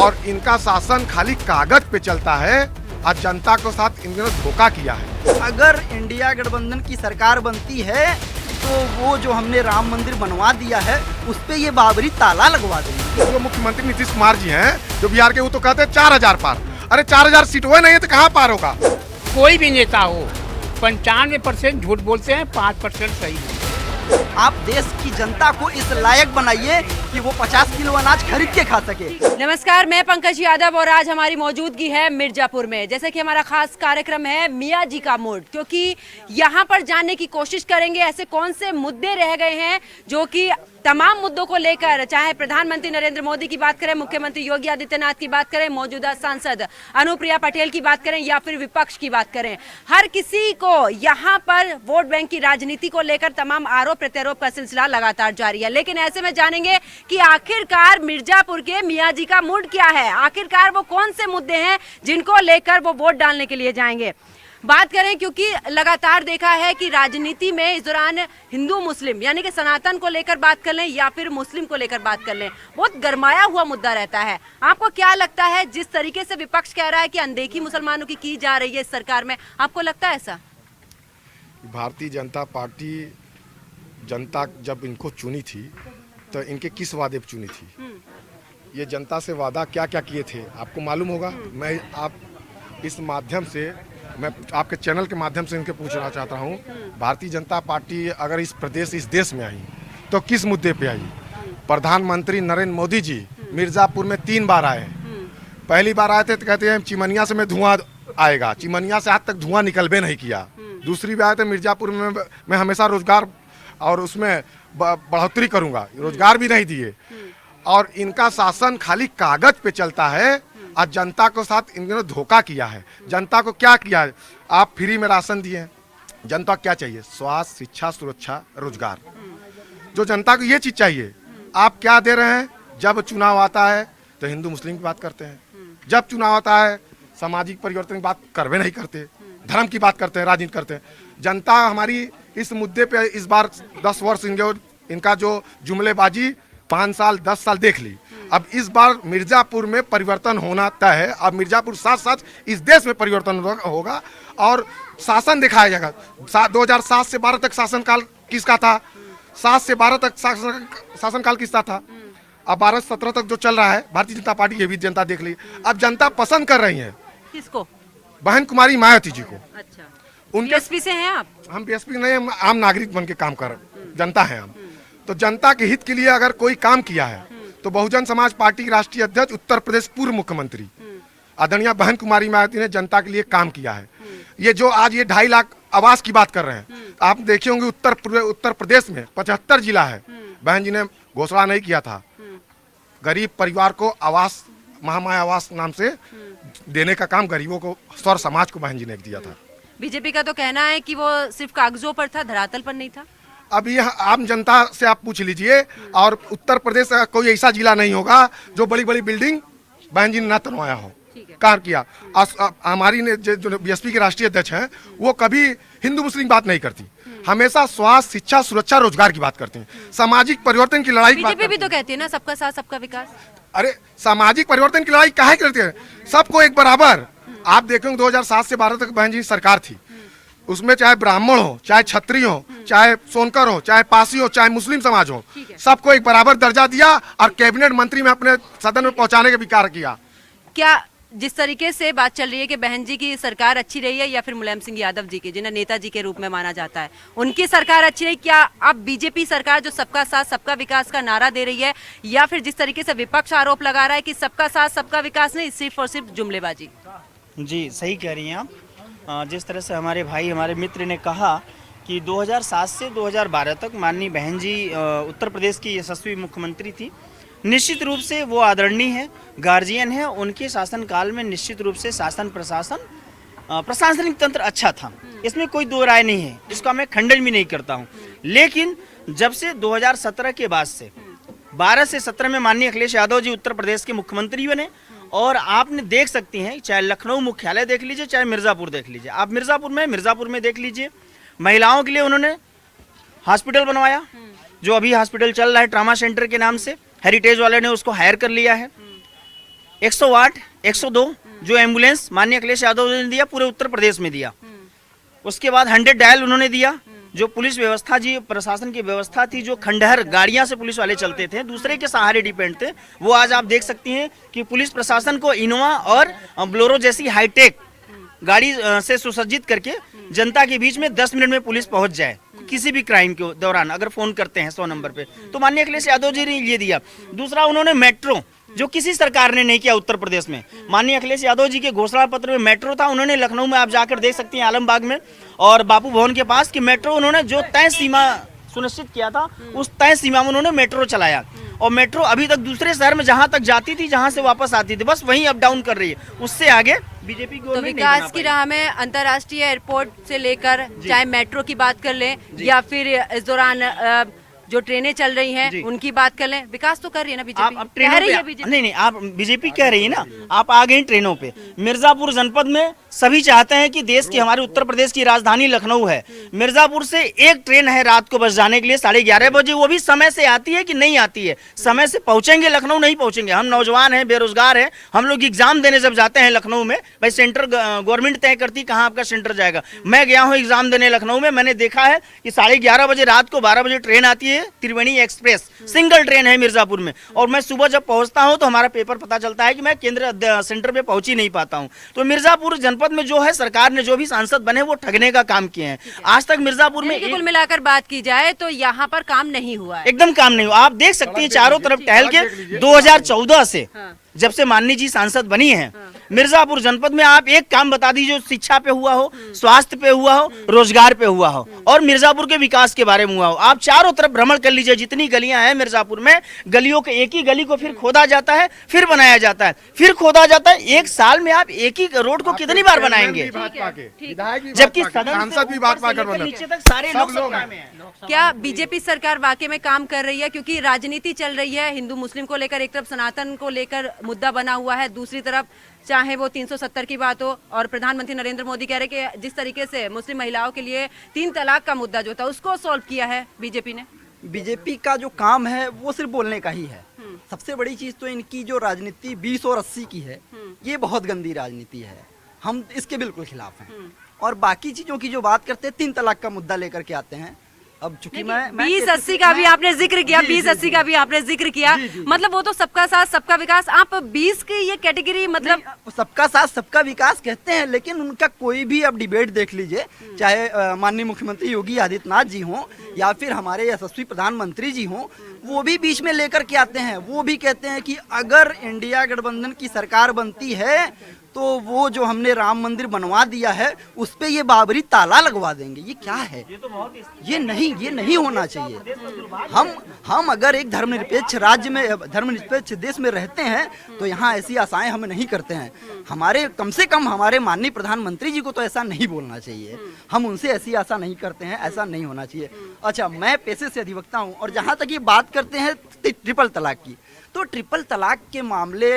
और इनका शासन खाली कागज पे चलता है और जनता के साथ इन्होंने धोखा किया है। अगर इंडिया गठबंधन की सरकार बनती है तो वो जो हमने राम मंदिर बनवा दिया है उस पे ये बाबरी ताला लगवा देंगे। जो मुख्यमंत्री नीतीश कुमार जी हैं जो बिहार के, वो तो कहते हैं 4000 पार। अरे 4000 सीट हुए नहीं है तो कहाँ पार होगा? कोई भी नेता हो 95% झूठ बोलते हैं, 5% सही है। आप देश की जनता को इस लायक बनाइए कि वो 50 किलो अनाज खरीद के खा सके। नमस्कार, मैं पंकज यादव और आज हमारी मौजूदगी है मिर्जापुर में। जैसे कि हमारा खास कार्यक्रम है मियाँ जी का मोड़, क्योंकि यहाँ पर जानने की कोशिश करेंगे ऐसे कौन से मुद्दे रह गए हैं जो कि तमाम मुद्दों को लेकर, चाहे प्रधानमंत्री नरेंद्र मोदी की बात करें, मुख्यमंत्री योगी आदित्यनाथ की बात करें, मौजूदा सांसद अनुप्रिया पटेल की बात करें या फिर विपक्ष की बात करें, हर किसी को यहाँ पर वोट बैंक की राजनीति को लेकर तमाम आरोप प्रत्यारोप का सिलसिला लगातार जारी है। लेकिन ऐसे में जानेंगे कि आखिरकार मिर्जापुर के मियाँ जी का मूड क्या है, आखिरकार वो कौन से मुद्दे हैं जिनको लेकर वो वोट डालने के लिए जाएंगे। बात करें, क्योंकि लगातार देखा है कि राजनीति में इस दौरान हिंदू मुस्लिम यानी कि सनातन को लेकर बात कर लें या फिर मुस्लिम को लेकर बात कर लें, बहुत गरमाया हुआ मुद्दा रहता है। आपको क्या लगता है, जिस तरीके से विपक्ष कह रहा है कि अनदेखी मुसलमानों की जा रही है इस सरकार में, आपको लगता है ऐसा? भारतीय जनता पार्टी, जनता जब इनको चुनी थी तो इनके किस वादे पे चुनी थी? ये जनता से वादा क्या क्या किए थे आपको मालूम होगा। मैं इस माध्यम से, मैं आपके चैनल के माध्यम से इनके पूछना चाहता हूँ, भारतीय जनता पार्टी अगर इस देश में आई तो किस मुद्दे पे आई? प्रधानमंत्री नरेंद्र मोदी जी मिर्जापुर में 3 बार आए। पहली बार आए थे तो कहते हैं चिमनिया से में धुआं आएगा, चिमनिया से आज तक धुआं निकलबे नहीं किया। दूसरी बार आए थे मिर्जापुर में मैं हमेशा रोजगार और उसमें बढ़ोतरी करूँगा, रोजगार भी नहीं दिए। और इनका शासन खाली कागज पे चलता है और जनता के साथ इन्होंने धोखा किया है। जनता को क्या किया है? आप फ्री में राशन दिए हैं, जनता क्या चाहिए? स्वास्थ्य, शिक्षा, सुरक्षा, रोजगार। जो जनता को ये चीज चाहिए, आप क्या दे रहे हैं? जब चुनाव आता है तो हिंदू मुस्लिम की बात करते हैं, जब चुनाव आता है सामाजिक परिवर्तन की बात करवे नहीं करते, धर्म की बात करते हैं, राजनीति करते हैं। जनता हमारी इस मुद्दे पे इस बार 10 वर्ष इनका जो जुमलेबाजी 5 साल 10 साल देख ली। अब इस बार मिर्जापुर में परिवर्तन होना तय है। अब मिर्जापुर साथ साथ इस देश में परिवर्तन होगा और शासन दिखाया जाएगा। 2007 से 12 तक शासनकाल किसका था? 7 से 12 तक शासनकाल किसका था? अब 12 से 17 तक जो चल रहा है भारतीय जनता पार्टी, ये भी जनता देख ली। अब जनता पसंद कर रही है किसको? बहन कुमारी मायावती जी को। अच्छा, उनके बीएसपी से हैं आप? हम बीएसपी नहीं, हम आम नागरिक बन के काम कर जनता है हम। तो जनता के हित के लिए अगर कोई काम किया है तो बहुजन समाज पार्टी की राष्ट्रीय अध्यक्ष, उत्तर प्रदेश पूर्व मुख्यमंत्री आदरणीय बहन कुमारी मायावती ने जनता के लिए काम किया है। ये जो आज ये 2.5 लाख आवास की बात कर रहे हैं, आप देखे होंगे उत्तर प्रदेश में 75 जिला है। बहन जी ने घोषणा नहीं किया था, गरीब परिवार को आवास, महामाया आवास नाम से देने का काम गरीबों को, स्वर समाज को बहन जी ने दिया था। बीजेपी का तो कहना है कि वो सिर्फ कागजों पर था, धरातल पर नहीं था। अब ये आम जनता से आप पूछ लीजिए, और उत्तर प्रदेश का कोई ऐसा जिला नहीं होगा जो बड़ी बड़ी बिल्डिंग बहन जी ने न बनवाया हो, काम किया। हमारी ने जो बीएसपी के राष्ट्रीय अध्यक्ष हैं, वो कभी हिंदू मुस्लिम बात नहीं करती, हमेशा स्वास्थ्य, शिक्षा, सुरक्षा, रोजगार की बात करती हैं, सामाजिक परिवर्तन की लड़ाई। बीजेपी भी तो कहती है ना सबका साथ सबका विकास। अरे सामाजिक परिवर्तन की लड़ाई काहे करते हैं? सबको एक बराबर। आप देखेंगे 2007 से 12 तक बहन जी सरकार थी, उसमें चाहे ब्राह्मण हो, चाहे क्षत्रिय हो, चाहे सोनकर हो, चाहे पासी हो, चाहे मुस्लिम समाज हो, सबको एक बराबर दर्जा दिया और कैबिनेट मंत्री में अपने सदन में पहुंचाने का विकार किया। क्या जिस तरीके से बात चल रही है कि बहन जी की सरकार अच्छी रही है या फिर मुलायम सिंह यादव जी की, जिन्हें नेताजी के रूप में माना जाता है, उनकी सरकार अच्छी रही, क्या अब बीजेपी सरकार जो सबका साथ सबका विकास का नारा दे रही है, या फिर जिस तरीके से विपक्ष आरोप लगा रहा है कि सबका साथ सबका विकास नहीं, सिर्फ और सिर्फ जुमलेबाजी? जी सही कह रही हैं आप। जिस तरह से हमारे भाई, हमारे मित्र ने कहा कि 2007 से 2012 तक माननीय बहन जी उत्तर प्रदेश की यशस्वी मुख्यमंत्री थी। निश्चित रूप से वो आदरणीय है, गार्जियन है। उनके शासनकाल में निश्चित रूप से शासन प्रशासनिक तंत्र अच्छा था, इसमें कोई दो राय नहीं है, जिसका मैं खंडन भी नहीं करता हूँ। लेकिन जब से 2017 के बाद से 12 से 17 में माननीय अखिलेश यादव जी उत्तर प्रदेश के मुख्यमंत्री बने, और आपने देख सकती हैं, चाहे लखनऊ मुख्यालय देख लीजिए, चाहे मिर्ज़ापुर देख लीजिए। आप मिर्ज़ापुर में देख लीजिए, महिलाओं के लिए उन्होंने हॉस्पिटल बनवाया, जो अभी हॉस्पिटल चल रहा है ट्रामा सेंटर के नाम से, हेरिटेज वाले ने उसको हायर कर लिया है। 108, 102 जो एम्बुलेंस माननीय अखिलेश यादव जी ने दिया, पूरे उत्तर प्रदेश में दिया। उसके बाद 100 डायल उन्होंने दिया। जो पुलिस व्यवस्था जी, प्रशासन की व्यवस्था थी, जो खंडहर गाड़ियां से पुलिस वाले चलते थे, दूसरे के सहारे डिपेंड थे, वो आज आप देख सकती हैं कि पुलिस प्रशासन को इनोवा और ब्लोरो जैसी हाईटेक गाड़ी से सुसज्जित करके जनता के बीच में 10 मिनट में पुलिस पहुंच जाए किसी भी क्राइम के दौरान, अगर फोन करते हैं 100 नंबर पे, तो माननीय अखिलेश यादव जी ने ये दिया। दूसरा, उन्होंने मेट्रो, जो किसी सरकार ने नहीं किया उत्तर प्रदेश में, माननीय अखिलेश यादव जी के घोषणा पत्र में मेट्रो था। उन्होंने लखनऊ में आप जाकर देख सकती हैं, आलमबाग में और बापू भवन के पास, कि मेट्रो उन्होंने जो तय सीमा सुनिश्चित किया था, उस तय सीमा में उन्होंने मेट्रो चलाया। और मेट्रो अभी तक दूसरे शहर में जहां तक जाती थी, जहां से वापस आती थी, बस वहीं अप डाउन कर रही है, उससे आगे बीजेपी तो विकास की राह में अंतर्राष्ट्रीय एयरपोर्ट से लेकर चाहे मेट्रो की बात कर लें या फिर इस दौरान जो ट्रेनें चल रही हैं उनकी बात कर लें, विकास तो कर रही है ना बीजेपी। आप ट्रेनों पे, बीजेपी नहीं, आप बीजेपी कह रही है ना, आप आ गई ट्रेनों पे। मिर्जापुर जनपद में सभी चाहते हैं कि देश की, हमारे उत्तर प्रदेश की राजधानी लखनऊ है, मिर्जापुर से एक ट्रेन है रात को बस जाने के लिए 11:30 बजे, वो भी समय से आती है कि नहीं आती है, समय से पहुंचेंगे लखनऊ नहीं पहुंचेंगे। हम नौजवान हैं, बेरोजगार हैं, हम लोग एग्जाम देने जब जाते हैं लखनऊ में, भाई सेंटर गवर्नमेंट तय करती कहाँ आपका सेंटर जाएगा। मैं गया हूँ एग्जाम देने लखनऊ में, मैंने देखा है कि 11:30 बजे रात को 12 बजे ट्रेन आती है, त्रिवेणी एक्सप्रेस सिंगल ट्रेन है मिर्जापुर में, और मैं सुबह जब पहुंचता हूं तो हमारा पेपर पता चलता है कि मैं केंद्र सेंटर पे पहुंच ही नहीं पाता हूं। तो मिर्जापुर जनपद में जो है, सरकार ने जो भी सांसद बने वो ठगने का काम किए हैं। आज तक मिर्जापुर में कुल मिलाकर बात की जाए तो यहाँ पर काम नहीं हुआ है, एकदम काम नहीं हुआ। आप देख सकते हैं चारों तरफ टहल के 2014 से जब से माननीय जी सांसद बनी है, मिर्जापुर जनपद में आप एक काम बता दीजिए, शिक्षा पे हुआ हो, स्वास्थ्य पे हुआ हो, रोजगार पे हुआ हो, और मिर्जापुर के विकास के बारे में हुआ हो। आप चारों तरफ भ्रमण कर लीजिए, जितनी गलियां हैं मिर्जापुर में, गलियों के एक ही गली को फिर खोदा जाता है, फिर बनाया जाता है, फिर खोदा जाता है। एक साल में आप एक ही रोड को कितनी बार बनाएंगे, जबकि सांसद भी भाजपा के नीचे तक सारे लोग सत्ता में हैं। क्या बीजेपी सरकार वाकई में काम कर रही है? क्योंकि राजनीति चल रही है, हिंदू मुस्लिम को लेकर, एक तरफ सनातन को लेकर मुद्दा बना हुआ है, दूसरी तरफ चाहे वो 370 की बात हो, और प्रधानमंत्री नरेंद्र मोदी कह रहे कि जिस तरीके से मुस्लिम महिलाओं के लिए 3 तलाक का मुद्दा जो था उसको सॉल्व किया है बीजेपी ने। बीजेपी का जो काम है वो सिर्फ बोलने का ही है। सबसे बड़ी चीज तो इनकी जो राजनीति 20 और 80 की है, ये बहुत गंदी राजनीति है, हम इसके बिल्कुल खिलाफ हैं। और बाकी चीजों की जो बात करते हैं, 3 तलाक का मुद्दा लेकर के आते हैं। अब चूंकि मैं 20-80 का भी आपने जिक्र किया, 20-80 का भी आपने जिक्र किया, मतलब वो तो सबका साथ सबका विकास, आप 20 की ये कैटेगरी, मतलब सबका साथ सबका विकास कहते हैं, लेकिन उनका कोई भी अब डिबेट देख लीजिए, चाहे माननीय मुख्यमंत्री योगी आदित्यनाथ जी हों या फिर हमारे यशस्वी प्रधानमंत्री जी हों, वो भी बीच में लेकर के आते हैं। वो भी कहते हैं कि अगर इंडिया गठबंधन की सरकार बनती है तो वो जो हमने राम मंदिर बनवा दिया है उस पे ये बाबरी ताला लगवा देंगे। ये क्या है? ये नहीं होना चाहिए। हम अगर एक धर्मनिरपेक्ष राज्य में, धर्मनिरपेक्ष देश में रहते हैं तो यहाँ ऐसी आशाएं हम नहीं करते हैं। हमारे कम से कम हमारे माननीय प्रधानमंत्री जी को तो ऐसा नहीं बोलना चाहिए, हम उनसे ऐसी आशा नहीं करते हैं, ऐसा नहीं होना चाहिए। अच्छा, मैं पेशे से अधिवक्ता हूँ, और जहाँ तक ये बात करते हैं ट्रिपल तलाक की, तो ट्रिपल तलाक के मामले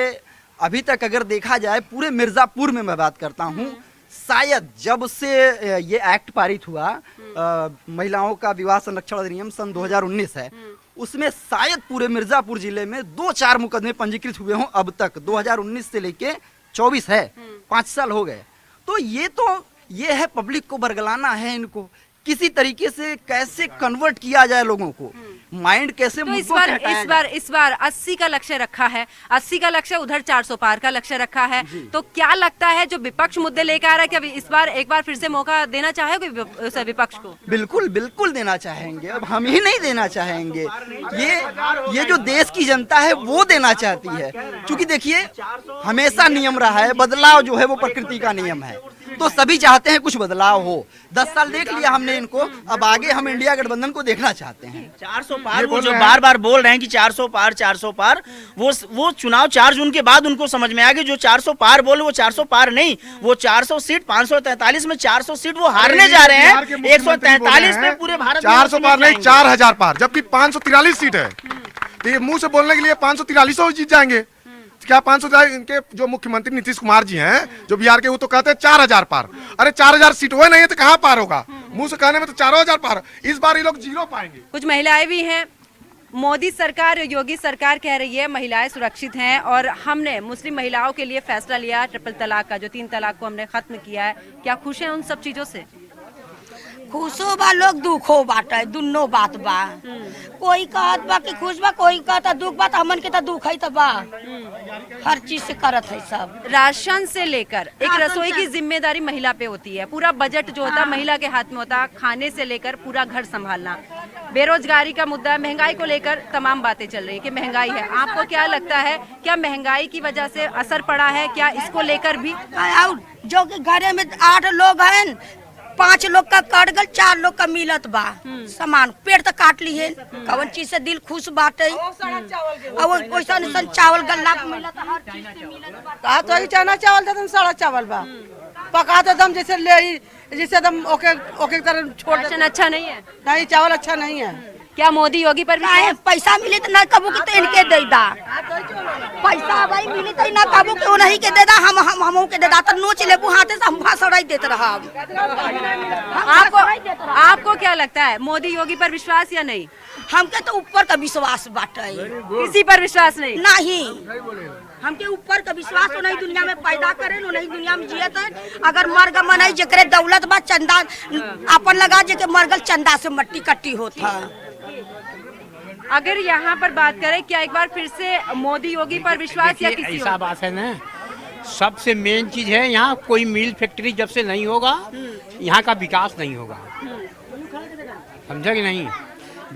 अभी तक अगर देखा जाए पूरे मिर्जापुर में, मैं बात करता हूँ, शायद जब से ये एक्ट पारित हुआ, महिलाओं का विवाह संरक्षण अधिनियम सन 2019 है, उसमें शायद पूरे मिर्जापुर जिले में 2-4 मुकदमे पंजीकृत हुए हों अब तक। 2019 से लेके 24 है, 5 साल हो गए। तो ये है पब्लिक को बरगलाना है, इनको किसी तरीके से कैसे कन्वर्ट किया जाए लोगों को, माइंड कैसे तो इस बार 80 का लक्ष्य रखा है, 80 का लक्ष्य, उधर 400 पार का लक्ष्य रखा है। तो क्या लगता है जो विपक्ष मुद्दे लेकर आ रहा है, कि इस बार एक बार फिर से मौका देना चाहेगा विपक्ष को? बिल्कुल देना चाहेंगे। अब हम ही नहीं देना चाहेंगे, ये जो देश की जनता है वो देना चाहती है। क्योंकि देखिए, हमेशा नियम रहा है, बदलाव जो है वो प्रकृति का नियम है, तो सभी चाहते हैं कुछ बदलाव हो। 10 साल देख लिया हमने इनको, अब आगे हम इंडिया गठबंधन को देखना चाहते हैं। 400 पार, वो जो बार बार बोल रहे हैं कि 400 पार, वो चुनाव 4 जून के बाद उनको समझ में आ गया, जो 400 पार बोले वो 400 पार नहीं, वो 400 सीट, 543 में 400 सीट वो हारने जा रहे हैं। 143 पे पूरे भारत 400 पार नहीं, 4000 पार, जबकि 543 सीट है। तो ये मुंह से बोलने के लिए 543 जीत जाएंगे। क्या 500? इनके जो मुख्यमंत्री नीतीश कुमार जी हैं जो बिहार के, वो तो कहते हैं 4000 पार। अरे 4000 सीट हुए नहीं है तो कहाँ पार होगा? मुंह से कहने में तो 4000 पार। इस बार ये लोग 0 पाएंगे। कुछ महिलाएं भी हैं, मोदी सरकार, योगी सरकार कह रही है महिलाएं सुरक्षित हैं और हमने मुस्लिम महिलाओं के लिए फैसला लिया ट्रिपल तलाक का, जो 3 तलाक को हमने खत्म किया है। क्या खुश हैं उन सब चीजों से? खुशो बा लोग दुखो बाटे, दुनो बात बा। कोई कहत बा कि खुश बा, कोई कहता दुख बा। हमन के तो दुख है तो बा, हर चीज से करत है सब। राशन से लेकर एक रसोई की जिम्मेदारी महिला पे होती है, पूरा बजट जो होता है महिला के हाथ में होता है, खाने से लेकर पूरा घर संभालना। बेरोजगारी का मुद्दा, महंगाई को लेकर तमाम बातें चल रही है कि महंगाई है। आपको क्या लगता है, क्या महंगाई की वजह से असर पड़ा है? क्या इसको लेकर भी और जो कि घरे में 8 लोग हैं, 5 लोग का कट गल, 4 लोग का मिलत बा सामान, पेड़ तो काट ली है। कौन चीज से दिल खुश बाटे, और वैसा चावल गल्ला मिलत, हर चीज से मिलत बा। तो चना चावल था, सड़ा चावल बा पका तो दम जैसे जैसे दम ओके तरह छोड़। राशन अच्छा नहीं है? नहीं, चावल अच्छा नहीं है। क्या मोदी योगी पर काहे पैसा मिले तो ना कबू के तो इनके दे दा, पैसा भाई मिले तो ना कबू के नहीं के दे दा, हम के दे दा तो नोच लेबू हाथे से हम भाषण देते रहा। आपको क्या लगता है, मोदी योगी पर विश्वास या नहीं? हमके तो ऊपर का विश्वास बाटे, किसी पर विश्वास नहीं? नहीं, हमके ऊपर का विश्वास हो, नहीं दुनिया में पैदा करे, नहीं दुनिया में जियत है। अगर मर गए मनाई जकरे दौलत बा, चंदा अपन लगा जे के मरगल, चंदा से मट्टी कट्टी होता। अगर यहाँ पर बात करें, क्या एक बार फिर से मोदी योगी पर विश्वास या किसी ऐसा बात है ना, सबसे मेन चीज है यहाँ कोई मिल फैक्ट्री जब से नहीं होगा यहाँ का विकास नहीं होगा, समझा कि नहीं?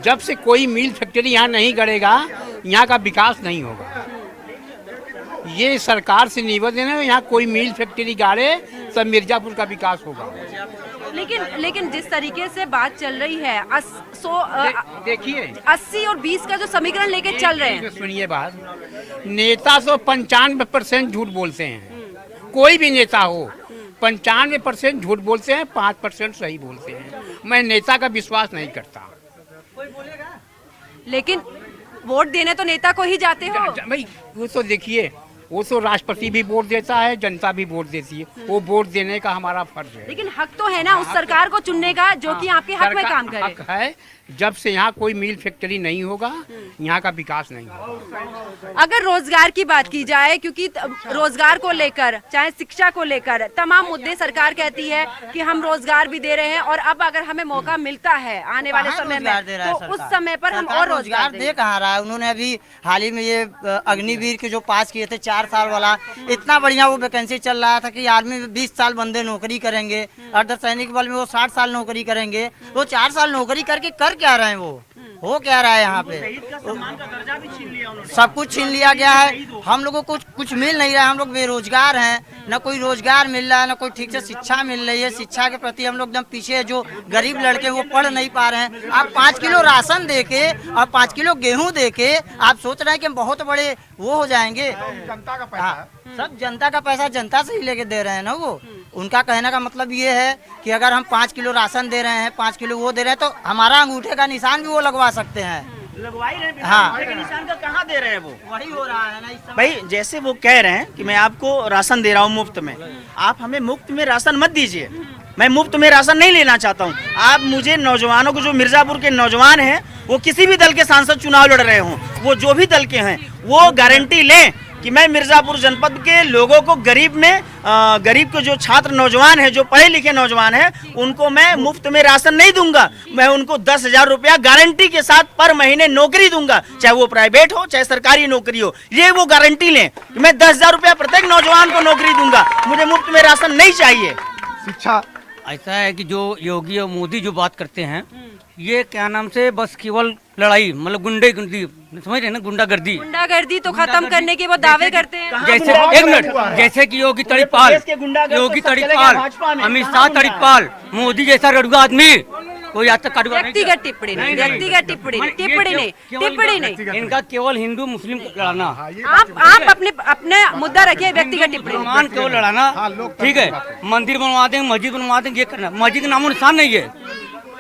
जब से कोई मिल फैक्ट्री यहाँ नहीं गड़ेगा यहाँ का विकास नहीं होगा। ये सरकार से निवेदन है, यहाँ कोई मिल फैक्ट्री गाड़े तब मिर्जापुर का विकास होगा। लेकिन जिस तरीके से बात चल रही है, देखिए 80 और 20 का जो समीकरण लेके चल रहे हैं, सुनिए बात, नेता तो 95% झूठ बोलते हैं, कोई भी नेता हो 95% झूठ बोलते हैं, 5% सही बोलते हैं। मैं नेता का विश्वास नहीं करता। लेकिन वोट देने तो नेता को ही जाते हो भाई। वो तो देखिए, वो तो राष्ट्रपति भी वोट देता है, जनता भी वोट देती है, वो वोट देने का हमारा फर्ज है। लेकिन हक तो है ना उस सरकार को चुनने का जो कि आपके हक में काम करे। हक है, जब से यहाँ कोई मिल फैक्ट्री नहीं होगा यहाँ का विकास नहीं होगा। अगर रोजगार की बात की जाए, क्योंकि रोजगार को लेकर, चाहे शिक्षा को लेकर, तमाम मुद्दे सरकार कहती है कि हम रोजगार भी दे रहे हैं और अब अगर हमें मौका मिलता है आने वाले समय में तो उस समय पर हम और रोजगार दे कहाँ रहा है। उन्होंने अभी हाल ही में ये अग्निवीर के जो पास किए थे 4 साल वाला, इतना बढ़िया वो वैकेंसी चल रहा था कि आर्मी में 20 साल बंदे नौकरी करेंगे, अर्धसैनिक बल में वो 60 साल नौकरी करेंगे। वो 4 साल नौकरी करके कर क्या रहे हैं, वो हो क्या रहा है यहाँ पे? सब कुछ छीन लिया गया है, हम लोगों को कुछ मिल नहीं रहा है। हम लोग बेरोजगार हैं, न कोई रोजगार मिल रहा है, न कोई ठीक से शिक्षा मिल रही है। शिक्षा के प्रति हम लोग एकदम पीछे है। जो गरीब लड़के वो पढ़ नहीं पा रहे हैं। आप 5 किलो राशन दे के और 5 किलो गेहूं दे के आप सोच रहे हैं कि हम बहुत बड़े वो हो जाएंगे। जनता का पैसा, सब जनता का पैसा जनता से ही लेके दे रहे हैं ना। वो उनका कहने का मतलब ये है कि अगर हम 5 किलो राशन दे रहे हैं, 5 किलो वो दे रहे हैं, तो हमारा अंगूठे का निशान भी वो लगवा सकते हैं। लगवाई रहे हैं, हाँ। लेकिन निशान का कहाँ दे रहे हैं? वो वही हो रहा है ना इस समय। भाई जैसे वो कह रहे हैं कि मैं आपको राशन दे रहा हूँ मुफ्त में, आप हमें मुफ्त में राशन मत दीजिए। मैं मुफ्त में राशन नहीं लेना चाहता हूँ। आप मुझे नौजवानों को, जो मिर्जापुर के नौजवान हैं, वो किसी भी दल के सांसद चुनाव लड़ रहे हों, वो जो भी दल के हैं, वो गारंटी लें कि मैं मिर्जापुर जनपद के लोगों को, गरीब के जो छात्र नौजवान हैं, जो पढ़े लिखे नौजवान हैं, उनको मैं मुफ्त में राशन नहीं दूंगा। मैं उनको 10,000 रुपया गारंटी के साथ पर महीने नौकरी दूंगा, चाहे वो प्राइवेट हो चाहे सरकारी नौकरी हो। ये वो गारंटी लें कि मैं 10,000 रुपया प्रत्येक नौजवान को नौकरी दूंगा, मुझे मुफ्त में राशन नहीं चाहिए। शिक्षा ऐसा है कि जो योगी और मोदी जो बात करते हैं, ये क्या नाम से बस केवल लड़ाई, मतलब गुंडागर्दी, समझ रहे हैं ना, गुंडागर्दी तो खत्म करने के वो दावे करते हैं। जैसे एक मिनट, जैसे कि योगी तड़ीपाल, अमित शाह तड़ीपाल, मोदी जैसा रड़ुआ आदमी कोई आज तक व्यक्तिगत टिप्पणी नहीं, इनका केवल हिंदू मुस्लिम लड़ाना। आप अपने मुद्दा रखिए, व्यक्तिगत टिप्पणी मुसलमान केवल लड़ाना, ठीक है। मंदिर बनवा देंगे, मस्जिद बनवा देंगे, ये करना। मस्जिद का नामो निशान नहीं है,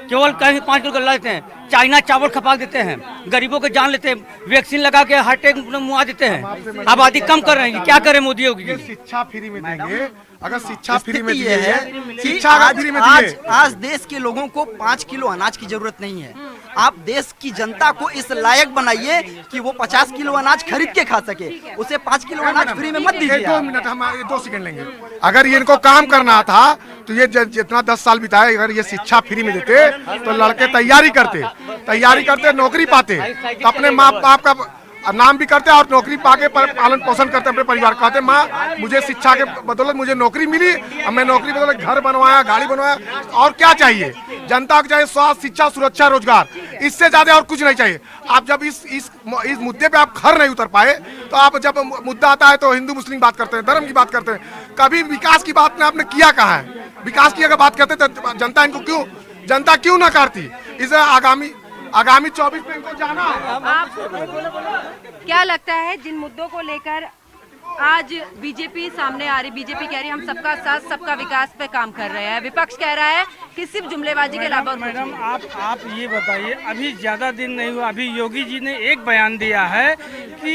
केवल कहीं 5 किलो गल्ला देते हैं, चाइना चावल खपा देते हैं, गरीबों के जान लेते हैं, वैक्सीन लगा के हार्ट अटैक मुआ देते हैं, आबादी कम कर रहे हैं। क्या करें मोदी योगी? शिक्षा फ्री में देंगे, अगर शिक्षा फ्री में ये है शिक्षा फ्री में आज देश के लोगों को 5 किलो अनाज की जरूरत नहीं है। आप देश की जनता को इस लायक बनाइए कि वो 50 किलो अनाज खरीद के खा सके, उसे 5 किलो अनाज फ्री में मत दीजिए। 2 मिनट, हम 2 सेकंड लेंगे। अगर ये इनको काम करना था तो ये जितना 10 साल बिताए, अगर ये शिक्षा फ्री में देते तो लड़के तैयारी करते नौकरी पाते, तो अपने माँ बाप का नाम भी करते और नौकरी पाके पालन पोषण करते अपने परिवार। कहते माँ मुझे शिक्षा के बदौलत मुझे नौकरी मिली, अब मैं नौकरी बदौलत घर बनवाया, गाड़ी बनवाया, और क्या चाहिए जनता को? चाहिए स्वास्थ्य, शिक्षा, सुरक्षा, रोजगार, इससे ज्यादा और कुछ नहीं चाहिए। आप जब इस मुद्दे पे आप खर नहीं उतर पाए, तो आप जब मुद्दा आता है तो हिंदू मुस्लिम बात करते हैं, धर्म की बात करते हैं, कभी विकास की बात आपने किया कहाँ है? विकास की अगर बात करते तो जनता क्यों नकारती? इसे आगामी 24 में इनको जाना है। क्या लगता है जिन मुद्दों को लेकर आज बीजेपी सामने आ रही, बीजेपी कह रही है हम सबका साथ सबका विकास पे काम कर रहे हैं, विपक्ष कह रहा है कि सिर्फ जुमलेबाजी के अलावा। मैडम आप ये बताइए, अभी ज़्यादा दिन नहीं हुआ, अभी योगी जी ने एक बयान दिया है कि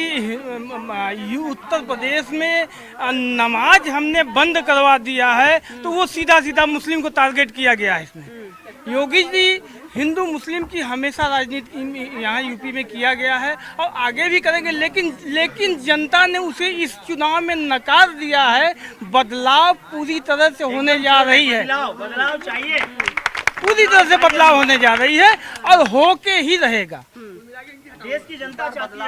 उत्तर प्रदेश में नमाज हमने बंद करवा दिया है, तो वो सीधा मुस्लिम को टारगेट किया गया है इसमें। योगी जी हिंदू मुस्लिम की हमेशा राजनीति यहाँ यूपी में किया गया है और आगे भी करेंगे, लेकिन जनता ने उसे इस चुनाव में नकार दिया है। बदलाव पूरी तरह से होने जा रही है, बदलाव चाहिए, पूरी तरह से बदलाव होने जा रही है और होके ही रहेगा। देश की जनता चाहती है।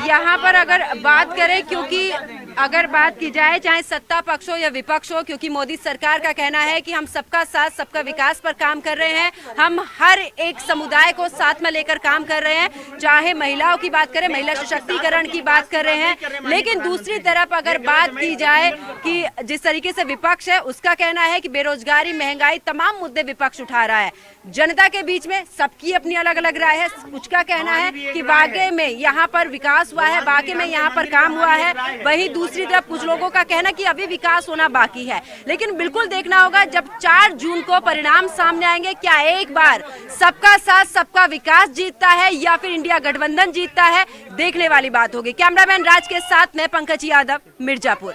यहाँ पर अगर बात करें, क्योंकि अगर बात की जाए चाहे सत्ता पक्ष हो या विपक्ष हो, क्योंकि मोदी सरकार का कहना है कि हम सबका साथ सबका विकास पर काम कर रहे हैं, हम हर एक समुदाय को साथ में लेकर काम कर रहे हैं, चाहे महिलाओं की बात करें, महिला सशक्तिकरण की बात कर रहे हैं। लेकिन दूसरी तरफ अगर बात की जाए कि जिस तरीके से विपक्ष है, उसका कहना है कि बेरोजगारी, महंगाई, तमाम मुद्दे विपक्ष उठा रहा है। जनता के बीच में सबकी अपनी अलग अलग राय है। कुछ का कहना है कि वाकई में यहाँ पर विकास हुआ है, वाकई में यहाँ पर काम हुआ है, वहीं दूसरी तरफ कुछ लोगों का कहना कि अभी विकास होना बाकी है। लेकिन बिल्कुल देखना होगा जब 4 जून को परिणाम सामने आएंगे, क्या एक बार सबका साथ सबका विकास जीतता है या फिर इंडिया गठबंधन जीतता है, देखने वाली बात होगी। कैमरामैन राज के साथ मैं पंकज यादव, मिर्जापुर।